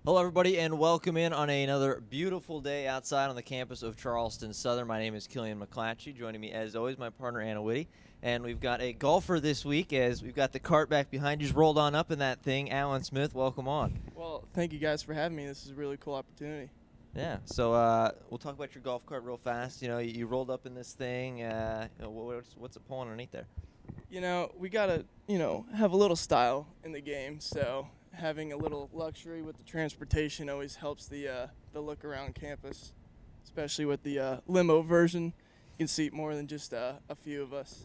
Hello, everybody, and welcome in on another beautiful day outside on the campus of Charleston Southern. My name is Killian McClatchy. Joining me, as always, my partner, Anna Whitty. And we've got a golfer this week, as we've got the cart back behind you. Just rolled on up in that thing. Alan Smith, welcome on. Well, thank you guys for having me. This is a really cool opportunity. Yeah, so we'll talk about your golf cart real fast. You know, you rolled up in this thing. What's it pulling underneath there? You know, we got to, have a little style in the game, so having a little luxury with the transportation always helps the look around campus, especially with the limo version. You can seat more than just a few of us.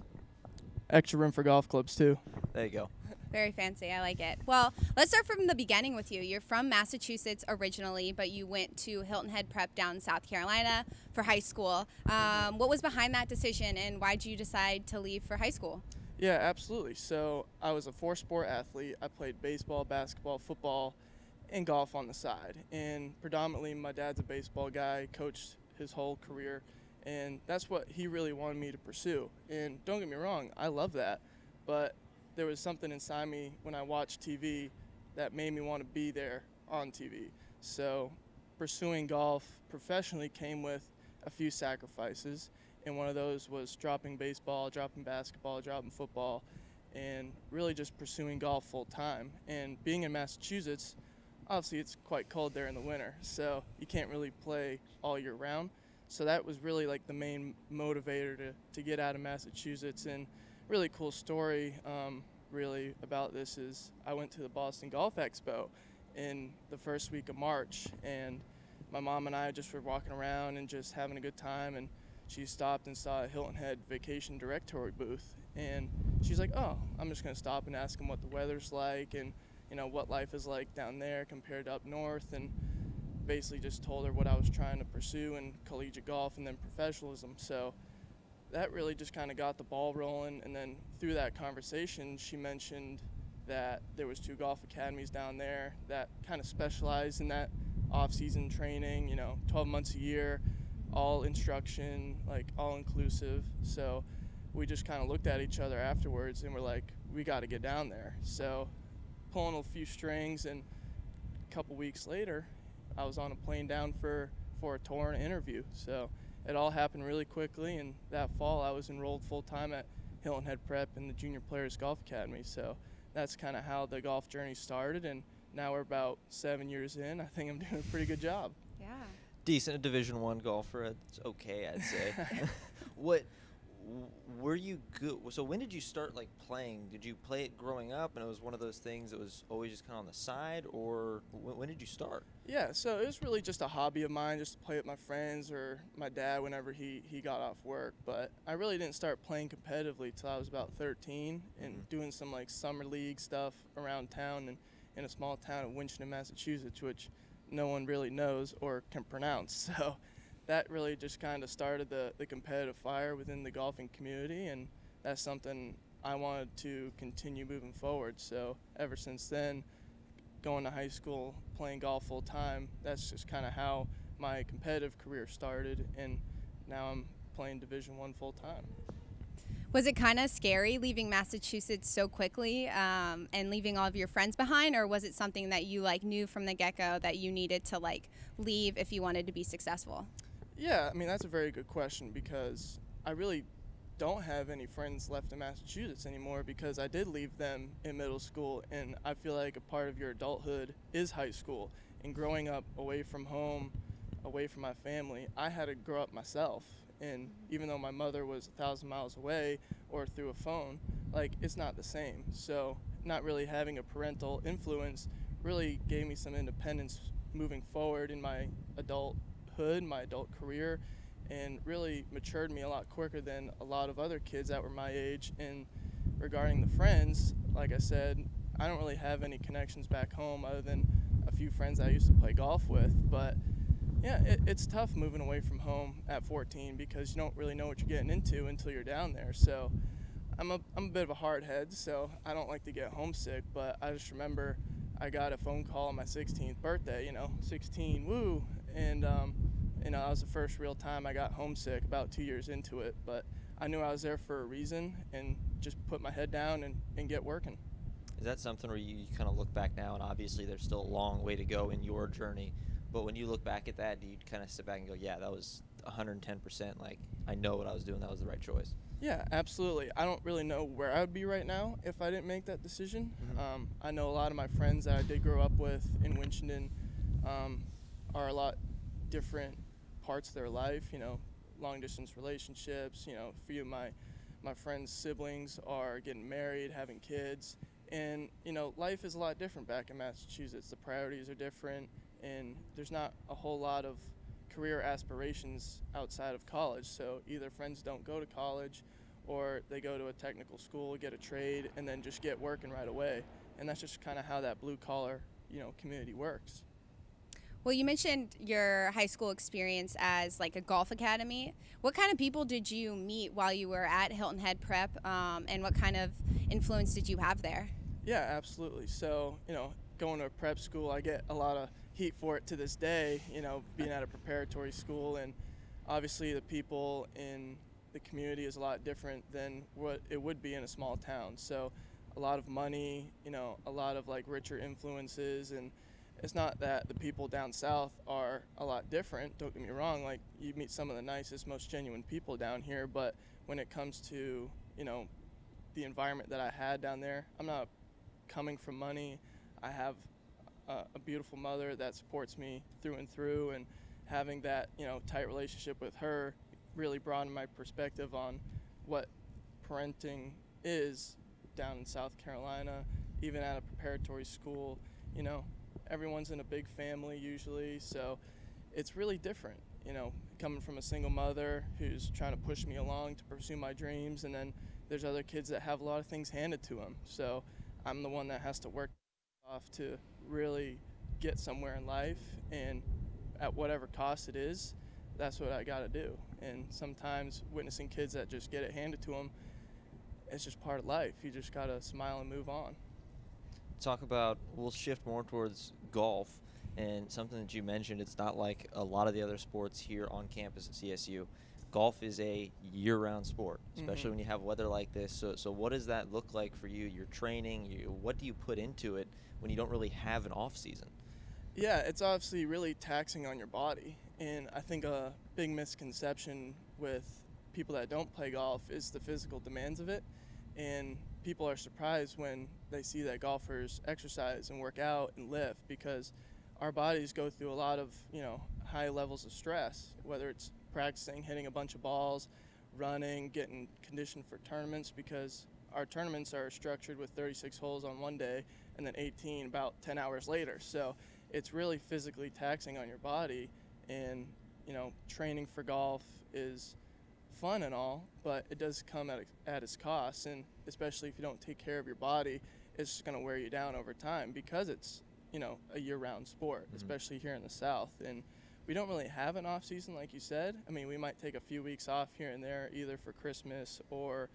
Extra room for golf clubs, too. There you go. Very fancy. I like it. Well, let's start from the beginning with you. You're from Massachusetts originally, but you went to Hilton Head Prep down in South Carolina for high school. What was behind that decision, and why did you decide to leave for high school? Yeah, absolutely. So I was a four-sport athlete. I played baseball, basketball, football, and golf on the side. And predominantly, my dad's a baseball guy, coached his whole career, and that's what he really wanted me to pursue. And don't get me wrong, I love that, but there was something inside me when I watched TV that made me want to be there on TV. So pursuing golf professionally came with a few sacrifices, and one of those was dropping baseball, dropping basketball, dropping football, and really just pursuing golf full time. And being in Massachusetts, obviously it's quite cold there in the winter, so you can't really play all year round. So that was really like the main motivator to get out of Massachusetts. And really cool story really about this is I went to the Boston Golf Expo in the first week of March, and my mom and I just were walking around and just having a good time, and she stopped and saw a Hilton Head vacation directory booth, and she's like, oh, I'm just going to stop and ask him what the weather's like and what life is like down there compared to up north, and basically just told her what I was trying to pursue in collegiate golf and then professionalism. So that really just kind of got the ball rolling, and then through that conversation she mentioned that there was 2 golf academies down there that kind of specialized in that off-season training, 12 months a year, all instruction, like all inclusive. So we just kind of looked at each other afterwards and we're like, we got to get down there. So pulling a few strings, and a couple weeks later I was on a plane down for a tour and an interview. So it all happened really quickly, and that fall I was enrolled full-time at Hilton Head Prep in the Junior Players Golf Academy. So that's kind of how the golf journey started, and now we're about 7 years in. I think I'm doing a pretty good job. Yeah. Decent Division I golfer. It's okay, I'd say. What were you good? So when did you start playing? Did you play it growing up, and it was one of those things that was always just kind of on the side, or when did you start? Yeah, so it was really just a hobby of mine, just to play with my friends or my dad whenever he got off work. But I really didn't start playing competitively till I was about 13 and doing some summer league stuff around town and in a small town of Winchendon, Massachusetts, which no one really knows or can pronounce. So that really just kind of started the competitive fire within the golfing community, and that's something I wanted to continue moving forward. So ever since then, going to high school, playing golf full time, that's just kind of how my competitive career started, and now I'm playing Division I full time. Was it kind of scary leaving Massachusetts so quickly and leaving all of your friends behind, or was it something that you knew from the get-go that you needed to leave if you wanted to be successful? Yeah, I mean, that's a very good question, because I really don't have any friends left in Massachusetts anymore, because I did leave them in middle school, and I feel like a part of your adulthood is high school. And growing up away from home, away from my family, I had to grow up myself. And even though my mother was 1,000 miles away or through a phone, it's not the same. So not really having a parental influence really gave me some independence moving forward in my adulthood, my adult career, and really matured me a lot quicker than a lot of other kids that were my age. And regarding the friends, like I said, I don't really have any connections back home other than a few friends I used to play golf with. But yeah, it's tough moving away from home at 14, because you don't really know what you're getting into until you're down there. So I'm a bit of a hard head, so I don't like to get homesick. But I just remember I got a phone call on my 16th birthday, 16, woo. And, that was the first real time I got homesick, about 2 years into it. But I knew I was there for a reason, and just put my head down and get working. Is that something where you kind of look back now, and obviously there's still a long way to go in your journey, but when you look back at that, do you kind of sit back and go, yeah, that was 110%, like, I know what I was doing, that was the right choice? Yeah, absolutely. I don't really know where I would be right now if I didn't make that decision. I know a lot of my friends that I did grow up with in Winchendon are a lot different parts of their life, long distance relationships. A few of my friends' siblings are getting married, having kids, and life is a lot different back in Massachusetts. The priorities are different, and there's not a whole lot of career aspirations outside of college. So either friends don't go to college, or they go to a technical school, get a trade, and then just get working right away. And that's just kind of how that blue collar community works. Well, you mentioned your high school experience as like a golf academy. What kind of people did you meet while you were at Hilton Head Prep, and what kind of influence did you have there? Yeah, absolutely. So, going to a prep school, I get a lot of heat for it to this day, being at a preparatory school, and obviously the people in the community is a lot different than what it would be in a small town. So a lot of money, a lot of like richer influences, and it's not that the people down south are a lot different, don't get me wrong, like you meet some of the nicest, most genuine people down here, but when it comes to, the environment that I had down there, I'm not coming from money. I have a beautiful mother that supports me through and through, and having that, tight relationship with her really broadened my perspective on what parenting is down in South Carolina, even at a preparatory school. Everyone's in a big family usually, so it's really different, coming from a single mother who's trying to push me along to pursue my dreams, and then there's other kids that have a lot of things handed to them. So I'm the one that has to work off to really get somewhere in life, and at whatever cost it is, that's what I got to do. And sometimes witnessing kids that just get it handed to them, it's just part of life. You just got to smile and move on. We'll shift more towards golf, and something that you mentioned, it's not like a lot of the other sports here on campus at CSU. Golf is a year-round sport, especially when you have weather like this. So what does that look like for you? Your training, what do you put into it when you don't really have an off season? Yeah, it's obviously really taxing on your body, and I think a big misconception with people that don't play golf is the physical demands of it, and people are surprised when they see that golfers exercise and work out and lift, because our bodies go through a lot of high levels of stress, whether it's practicing, hitting a bunch of balls, running, getting conditioned for tournaments, because our tournaments are structured with 36 holes on one day and then 18 about 10 hours later. So it's really physically taxing on your body, and training for golf is fun and all, but it does come at its cost, and especially if you don't take care of your body, it's just going to wear you down over time, because it's a year-round sport, especially here in the South. And we don't really have an off season, like you said. I mean, we might take a few weeks off here and there, either for Christmas or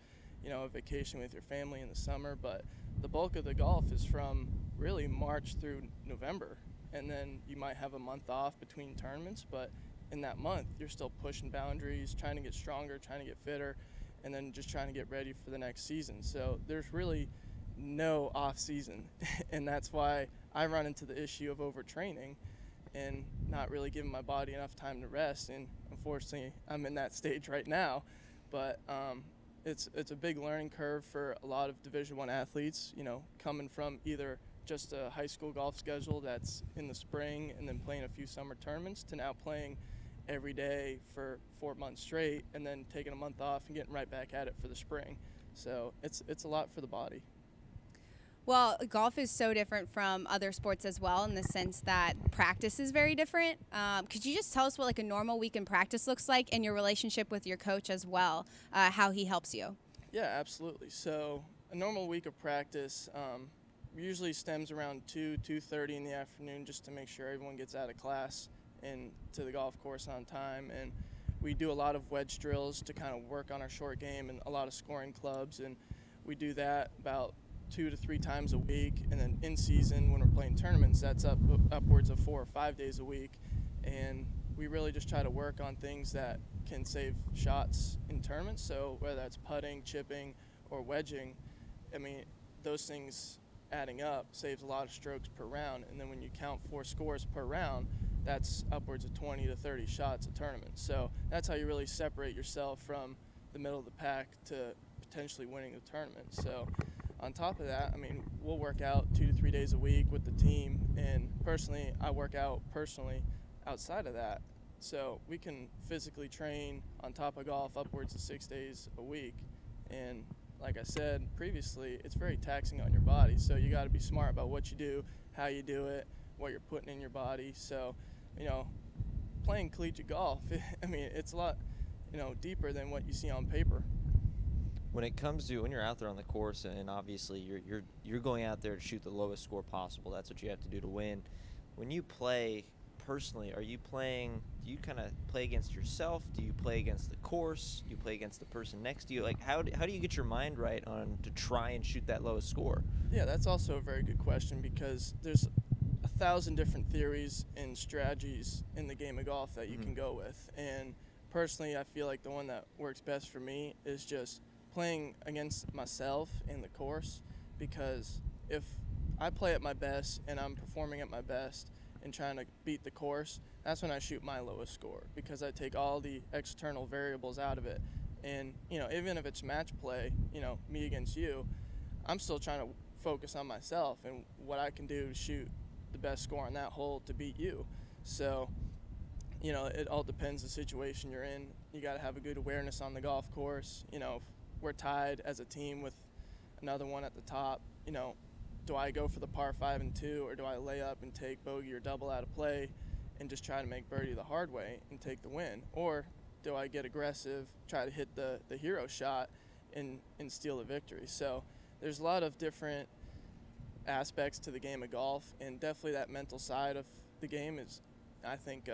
a vacation with your family in the summer, but the bulk of the golf is from really March through November, and then you might have a month off between tournaments, but in that month you're still pushing boundaries, trying to get stronger, trying to get fitter, and then just trying to get ready for the next season. So there's really no off season and that's why I run into the issue of overtraining and not really giving my body enough time to rest, and unfortunately I'm in that stage right now. But it's a big learning curve for a lot of Division I athletes, coming from either just a high school golf schedule that's in the spring and then playing a few summer tournaments, to now playing every day for 4 months straight and then taking a month off and getting right back at it for the spring. So it's a lot for the body. Well, golf is so different from other sports as well, in the sense that practice is very different. Could you just tell us what like a normal week in practice looks like, and your relationship with your coach as well, how he helps you? Yeah, absolutely. So a normal week of practice usually stems around 2:30 in the afternoon, just to make sure everyone gets out of class and to the golf course on time. And we do a lot of wedge drills to kind of work on our short game, and a lot of scoring clubs, and we do that about 2 to 3 times a week. And then in season, when we're playing tournaments, that's upwards of 4 or 5 days a week. And we really just try to work on things that can save shots in tournaments. So whether that's putting, chipping, or wedging, I mean, those things adding up saves a lot of strokes per round. And then when you count 4 scores per round, that's upwards of 20 to 30 shots a tournament. So that's how you really separate yourself from the middle of the pack to potentially winning the tournament. So on top of that, I mean, we'll work out 2 to 3 days a week with the team, and personally, I work out outside of that. So we can physically train on top of golf upwards of 6 days a week. And like I said previously, it's very taxing on your body. So you got to be smart about what you do, how you do it, what you're putting in your body. So, playing collegiate golf, I mean, it's a lot, deeper than what you see on paper. When it comes to when you're out there on the course, and obviously you're going out there to shoot the lowest score possible. That's what you have to do to win. When you play personally, do you kind of play against yourself? Do you play against the course? Do you play against the person next to you? Like, how do you get your mind right on to try and shoot that lowest score? Yeah, that's also a very good question, because there's 1,000 different theories and strategies in the game of golf that you can go with. And personally, I feel like the one that works best for me is just playing against myself in the course, because if I play at my best and I'm performing at my best and trying to beat the course, that's when I shoot my lowest score, because I take all the external variables out of it. And, even if it's match play, me against you, I'm still trying to focus on myself and what I can do to shoot the best score on that hole to beat you. So, it all depends the situation you're in. You got to have a good awareness on the golf course. If we're tied as a team with another one at the top, do I go for the par 5 and 2, or do I lay up and take bogey or double out of play and just try to make birdie the hard way and take the win? Or do I get aggressive, try to hit the hero shot and steal the victory? So there's a lot of different aspects to the game of golf, and definitely that mental side of the game is, I think,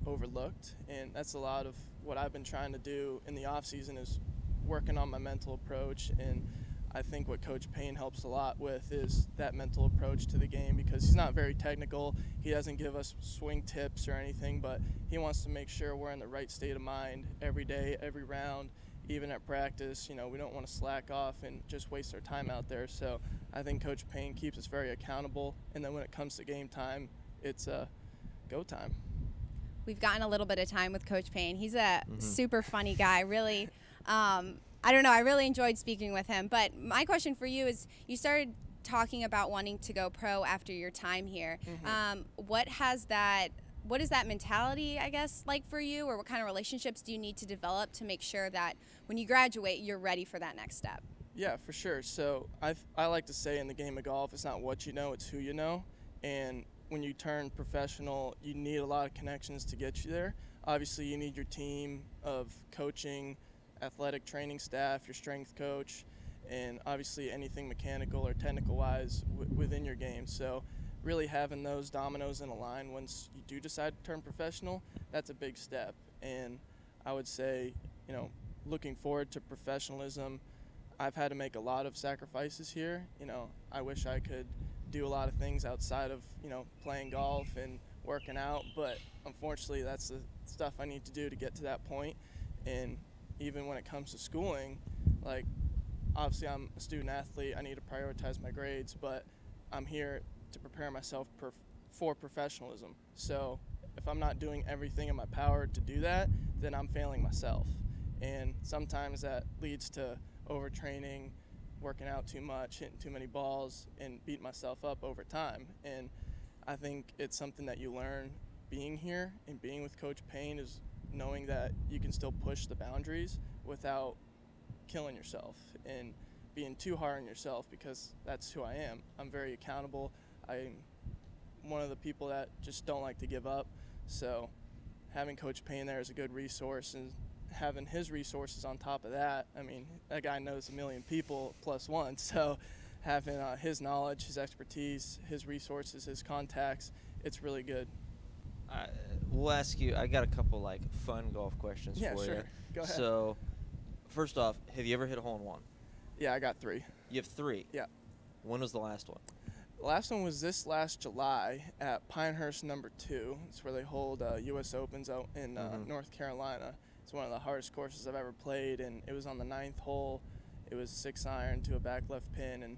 overlooked. And that's a lot of what I've been trying to do in the off season, is working on my mental approach. And I think what Coach Payne helps a lot with is that mental approach to the game, because he's not very technical. He doesn't give us swing tips or anything, but he wants to make sure we're in the right state of mind every day, every round, even at practice. We don't want to slack off and just waste our time out there. So I think Coach Payne keeps us very accountable. And then when it comes to game time, it's go time. We've gotten a little bit of time with Coach Payne. He's a super funny guy, really. I don't know, I really enjoyed speaking with him. But my question for you is, you started talking about wanting to go pro after your time here. What is that mentality, I guess, like for you, or what kind of relationships do you need to develop to make sure that when you graduate, you're ready for that next step? Yeah, for sure. So I like to say in the game of golf, it's not what you know, it's who you know. And when you turn professional, you need a lot of connections to get you there. Obviously, you need your team of coaching, athletic training staff, your strength coach, and obviously anything mechanical or technical-wise within your game. So really having those dominoes in a line once you do decide to turn professional, that's a big step. And I would say, looking forward to professionalism, I've had to make a lot of sacrifices here. I wish I could do a lot of things outside of, playing golf and working out, but unfortunately that's the stuff I need to do to get to that point. And even when it comes to schooling, like, obviously I'm a student athlete, I need to prioritize my grades, but I'm here to prepare myself for professionalism. So if I'm not doing everything in my power to do that, then I'm failing myself. And sometimes that leads to overtraining, working out too much, hitting too many balls, and beat myself up over time. And I think it's something that you learn being here and being with Coach Payne, is knowing that you can still push the boundaries without killing yourself and being too hard on yourself, because that's who I am. I'm very accountable. I'm one of the people that just don't like to give up. So having Coach Payne there is a good resource, and having his resources on top of that, I mean, that guy knows a million people plus one. So having his knowledge, his expertise, his resources, his contacts, it's really good. We'll ask you, I got a couple fun golf questions for sure. you. Go ahead. So first off, have you ever hit a hole-in-one? Yeah, I got 3. You have 3? Yeah. When was the last one? The last one was this last July at Pinehurst No. 2. It's where they hold U.S. Opens out in North Carolina. It's one of the hardest courses I've ever played, and it was on the 9th hole. It was a 6-iron to a back left pin, and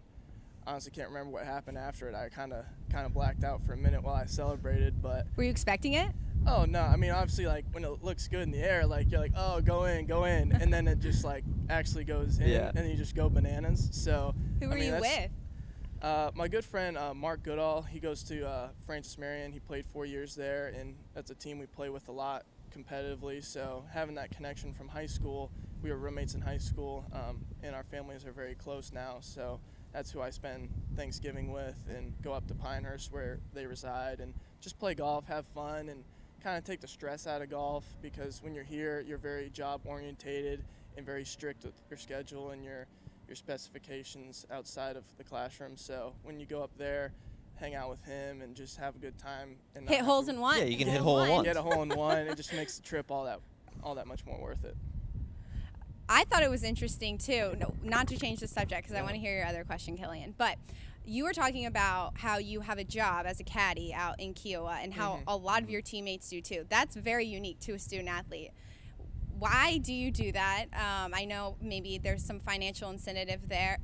honestly can't remember what happened after it. I kind of blacked out for a minute while I celebrated, but Were you expecting it? oh no, I mean obviously like when it looks good in the air, like you're like, oh, go in, and then it just like actually goes in, Yeah. and you just go bananas. So Who were you with? My good friend Mark Goodall, he goes to Francis Marion. He played 4 years there, and that's a team we play with a lot competitively. So having that connection from high school, we were roommates in high school, and our families are very close now. So that's who I spend Thanksgiving with, and go up to Pinehurst where they reside, and just play golf, have fun, and kind of take the stress out of golf, because when you're here, you're very job orientated and very strict with your schedule and your specifications outside of the classroom. So when you go up there, hang out with him and just have a good time and not Hit have holes to in one. Yeah, you can hit hole in one. get a hole in one. It just makes the trip all that much more worth it. I thought it was interesting too. No, not to change the subject because I want to hear your other question, Killian. But you were talking about how you have a job as a caddy out in Kiowa, and how a lot of your teammates do too. That's very unique to a student athlete. Why do you do that? I know maybe there's some financial incentive there,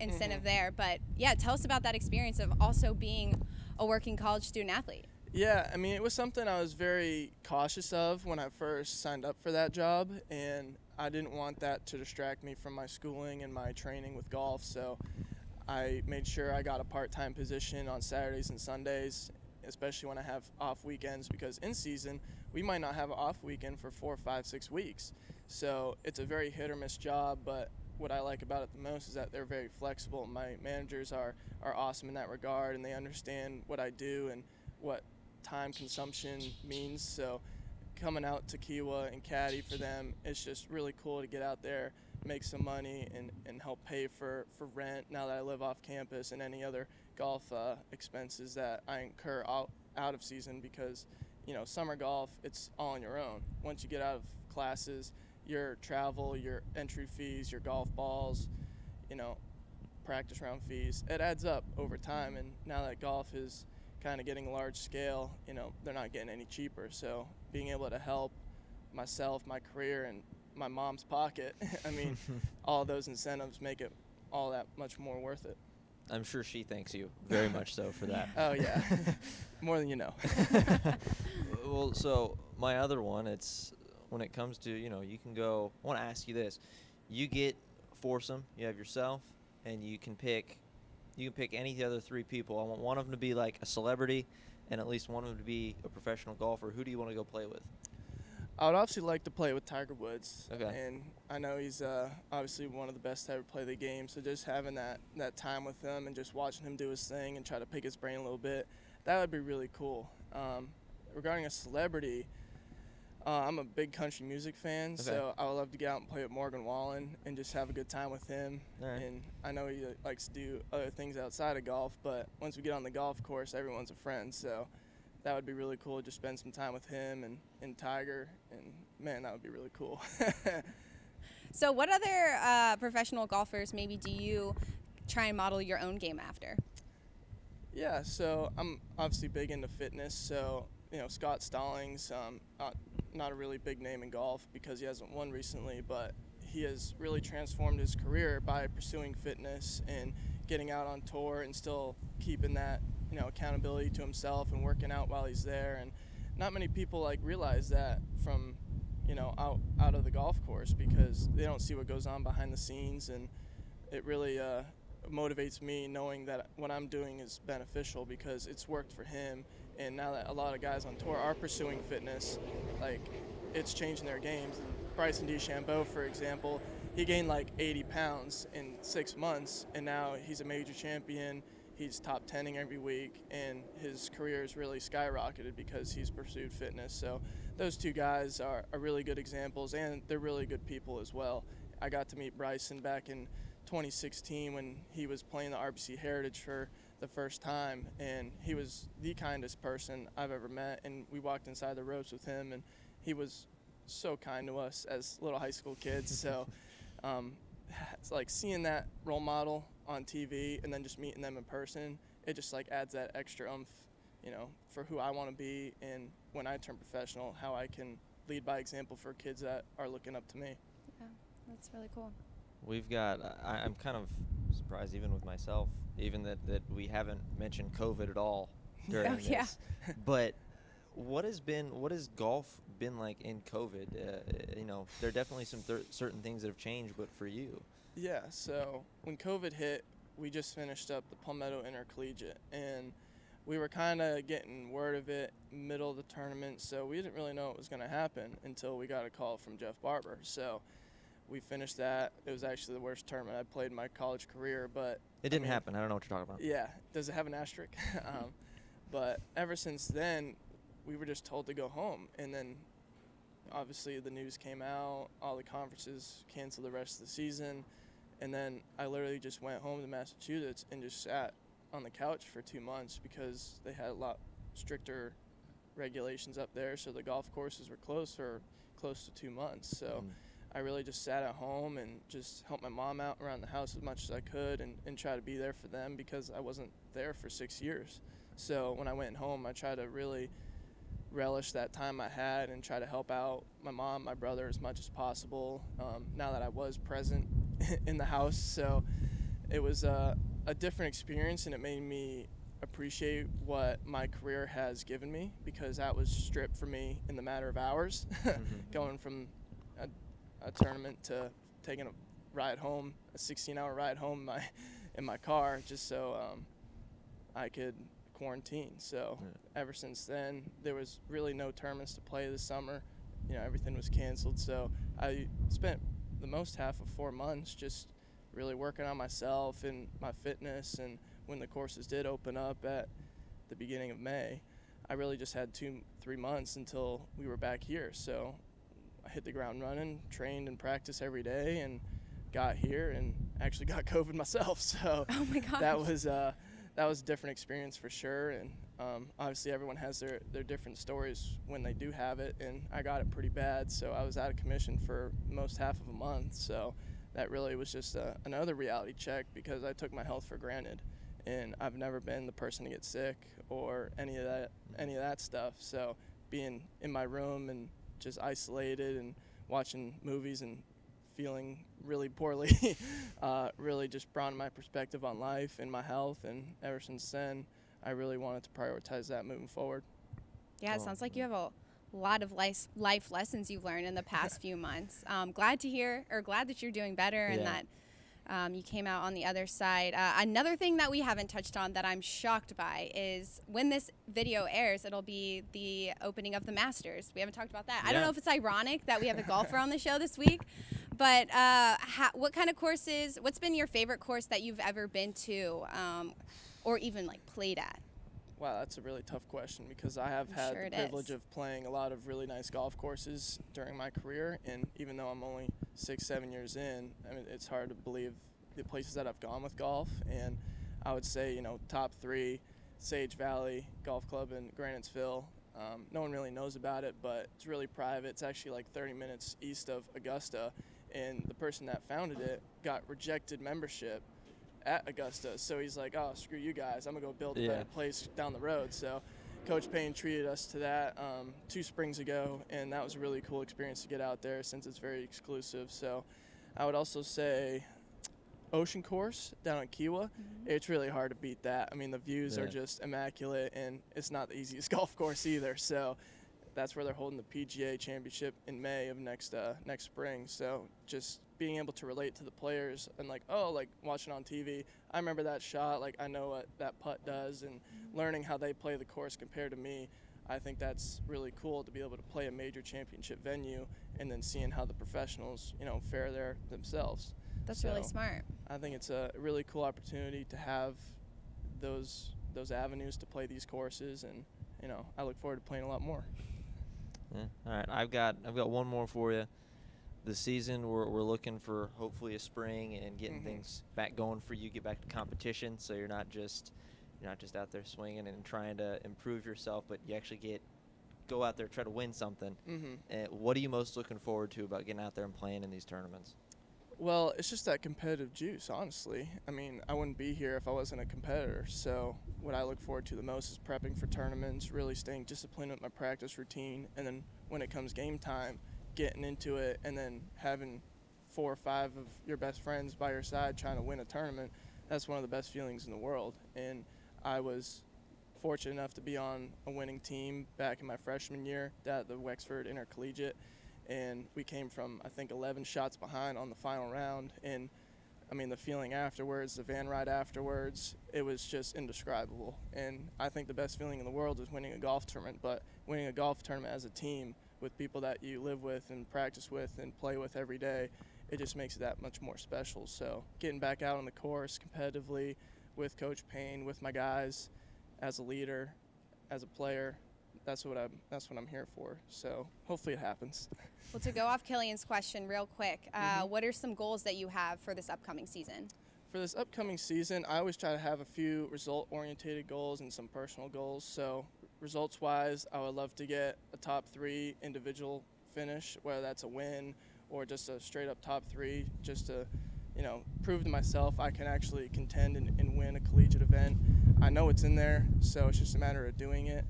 but yeah, tell us about that experience of also being a working college student athlete. Yeah, I mean, it was something I was very cautious of when I first signed up for that job, and I didn't want that to distract me from my schooling and my training with golf, so I made sure I got a part-time position on Saturdays and Sundays, especially when I have off weekends, because in season, we might not have an off weekend for 4, 5, 6 weeks. So it's a very hit or miss job, but what I like about it the most is that they're very flexible. My managers are awesome in that regard, and they understand what I do and what time consumption means. So coming out to Kiowa and caddy for them, it's just really cool to get out there, make some money, and help pay for rent now that I live off campus, and any other golf expenses that I incur out of season, because summer golf, it's all on your own. Once you get out of classes, your travel, your entry fees, your golf balls, practice round fees, it adds up over time. And now that golf is kind of getting large scale, they're not getting any cheaper. So being able to help myself, my career, and my mom's pocket, I mean, all those incentives make it all that much more worth it. I'm sure she thanks you very much so for that. Oh, yeah. More than you know. Well, so my other one, it's when it comes to, you can go, I want to ask you this. You get foursome, you have yourself, and you can pick any of the other 3 people. I want one of them to be like a celebrity, and at least one of them to be a professional golfer. Who do you want to go play with? I would obviously like to play with Tiger Woods. Okay. And I know he's obviously one of the best to ever play the game. So just having that time with him and just watching him do his thing and try to pick his brain a little bit, that would be really cool. Regarding a celebrity, I'm a big country music fan, so I would love to get out and play with Morgan Wallen and just have a good time with him. All right. And I know he likes to do other things outside of golf, but once we get on the golf course, everyone's a friend. So that would be really cool to just spend some time with him and Tiger, and man, that would be really cool. So what other professional golfers maybe do you try and model your own game after? Yeah, so I'm obviously big into fitness, so Scott Stallings, not a really big name in golf because he hasn't won recently, but he has really transformed his career by pursuing fitness and getting out on tour and still keeping that accountability to himself and working out while he's there. And not many people realize that from out of the golf course, because they don't see what goes on behind the scenes, and it really motivates me knowing that what I'm doing is beneficial because it's worked for him. And now that a lot of guys on tour are pursuing fitness, it's changing their games. And Bryson DeChambeau, for example, he gained 80 pounds in 6 months, and now he's a major champion. He's top 10ing every week, and his career has really skyrocketed because he's pursued fitness. So those 2 guys are really good examples, and they're really good people as well. I got to meet Bryson back in 2016 when he was playing the RBC Heritage for the first time, and he was the kindest person I've ever met, and we walked inside the ropes with him, and he was so kind to us as little high school kids. So it's seeing that role model on TV and then just meeting them in person, it just adds that extra oomph, for who I want to be, and when I turn professional, how I can lead by example for kids that are looking up to me. Yeah, that's really cool. We've got. I'm kind of surprised, even with myself, even that we haven't mentioned COVID at all during this. Yeah. But what has golf been like in COVID? There are definitely some certain things that have changed, but for you. Yeah, so when COVID hit, we just finished up the Palmetto Intercollegiate, and we were kind of getting word of it middle of the tournament, so we didn't really know what was going to happen until we got a call from Jeff Barber. So we finished that. It was actually the worst tournament I played in my college career, but It didn't happen. I don't know what you're talking about. yeah, does it have an asterisk? But ever since then, we were just told to go home, and then obviously the news came out, all the conferences canceled the rest of the season, and then I literally just went home to Massachusetts and just sat on the couch for 2 months because they had a lot stricter regulations up there, so the golf courses were closed for close to 2 months. So I really just sat at home and just helped my mom out around the house as much as I could and try to be there for them because I wasn't there for 6 years. So when I went home, I tried to really relish that time I had and try to help out my mom, my brother as much as possible now that I was present in the house. So it was a different experience, and it made me appreciate what my career has given me because that was stripped from me in the matter of hours, going from a tournament to taking a ride home, a 16-hour ride home in my car just so I could quarantine. So ever since then, there was really no tournaments to play this summer. Everything was canceled. So I spent the most half of 4 months just really working on myself and my fitness. And when the courses did open up at the beginning of May, I really just had 2-3 months until we were back here. So I hit the ground running, trained and practiced every day, and got here and actually got COVID myself. So Oh my gosh. that was a different experience for sure. And obviously everyone has their different stories when they do have it, and I got it pretty bad. So I was out of commission for most half of a month. So that really was just another reality check because I took my health for granted, and I've never been the person to get sick or any of that stuff. So being in my room and just isolated and watching movies and feeling really poorly really just broadened my perspective on life and my health, and ever since then I really wanted to prioritize that moving forward. Yeah, it sounds like you have a lot of life lessons you've learned in the past few months. Glad that you're doing better and that you came out on the other side. Another thing that we haven't touched on that I'm shocked by is when this video airs, it'll be the opening of the Masters. We haven't talked about that. I don't know if it's ironic that we have a golfer on the show this week, but what kind of courses, what's been your favorite course that you've ever been to or even like played at? Wow, that's a really tough question because I have had the privilege of playing a lot of really nice golf courses during my career, and even though I'm only 6-7 years in, I mean, it's hard to believe the places that I've gone with golf. And I would say, top 3, Sage Valley Golf Club in Granitesville. No one really knows about it, but it's really private. It's actually like 30 minutes east of Augusta, and the person that founded it got rejected membership at Augusta, so he's like, oh, screw you guys, I'm gonna go build a better place down the road. So Coach Payne treated us to that 2 springs ago, and that was a really cool experience to get out there since it's very exclusive. So I would also say Ocean Course down in Kiowa. It's really hard to beat that. I mean, the views are just immaculate, and it's not the easiest golf course either. So that's where they're holding the PGA Championship in May of next spring. So just being able to relate to the players and like watching on TV, I remember that shot, like I know what that putt does, and learning how they play the course compared to me, I think that's really cool to be able to play a major championship venue and then seeing how the professionals, fare there themselves. That's really smart. I think it's a really cool opportunity to have those avenues to play these courses, and I look forward to playing a lot more. Yeah. All right, I've got one more for you. The season, we're looking for hopefully a spring and getting things back going for you. Get back to competition, so you're not just out there swinging and trying to improve yourself, but you actually go out there, try to win something. What are you most looking forward to about getting out there and playing in these tournaments? Well, it's just that competitive juice, honestly. I mean, I wouldn't be here if I wasn't a competitor. So what I look forward to the most is prepping for tournaments, really staying disciplined with my practice routine, and then when it comes game time, getting into it and then having 4 or 5 of your best friends by your side trying to win a tournament, that's one of the best feelings in the world. And I was fortunate enough to be on a winning team back in my freshman year at the Wexford Intercollegiate, and we came from, I think, 11 shots behind on the final round. And I mean, the feeling afterwards, the van ride afterwards, it was just indescribable. And I think the best feeling in the world is winning a golf tournament, but winning a golf tournament as a team with people that you live with and practice with and play with every day, it just makes it that much more special. So getting back out on the course competitively with Coach Payne, with my guys, as a leader, as a player, that's what I'm here for. So hopefully it happens. Well, to go off Killian's question real quick, what are some goals that you have for this upcoming season? For this upcoming season, I always try to have a few result-oriented goals and some personal goals. So results-wise, I would love to get a top 3 individual finish, whether that's a win or just a straight-up top 3, just to, prove to myself I can actually contend and win a collegiate event. I know it's in there, so it's just a matter of doing it.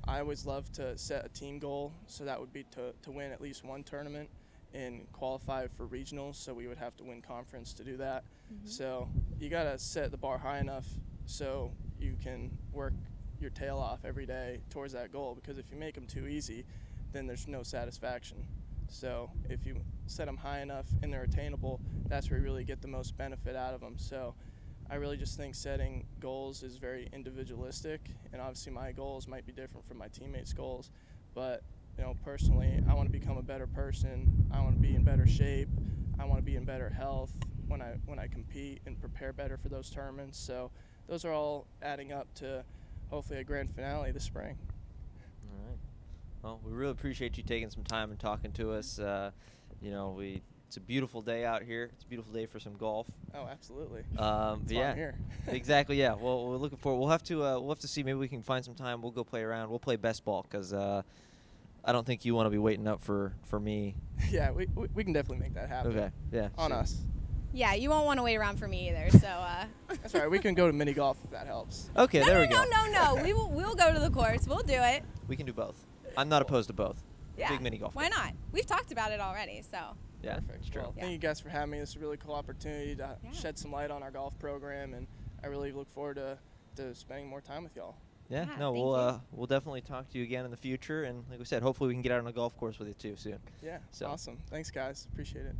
I always love to set a team goal, so that would be to win at least one tournament and qualify for regionals, so we would have to win conference to do that. So you got to set the bar high enough so you can work your tail off every day towards that goal, because if you make them too easy, then there's no satisfaction. So if you set them high enough and they're attainable, that's where you really get the most benefit out of them. So I really just think setting goals is very individualistic, and obviously my goals might be different from my teammates' goals, but personally, I want to become a better person. I want to be in better shape. I want to be in better health when I compete and prepare better for those tournaments. So those are all adding up to hopefully a grand finale this spring. All right. Well, we really appreciate you taking some time and talking to us. It's a beautiful day out here. It's a beautiful day for some golf. Oh, absolutely. Yeah, I'm here. Exactly. Yeah. Well, we're looking forward. We'll have to see. Maybe we can find some time. We'll go play around. We'll play best ball, because I don't think you want to be waiting up for me. Yeah, we can definitely make that happen. Okay. Yeah. On us. Yeah, you won't want to wait around for me either. So. That's all right. We can go to mini golf if that helps. Okay. There we go. No. We'll go to the course. We'll do it. We can do both. I'm not opposed to both. Yeah. Big mini golf. Why not? We've talked about it already. So. Yeah. Perfect. True. Well, thank you guys for having me. This is a really cool opportunity to shed some light on our golf program, and I really look forward to spending more time with y'all. Yeah. Yeah, No. thank We'll definitely talk to you again in the future, and like we said, hopefully we can get out on a golf course with you too soon. Yeah. So. Awesome. Thanks, guys. Appreciate it.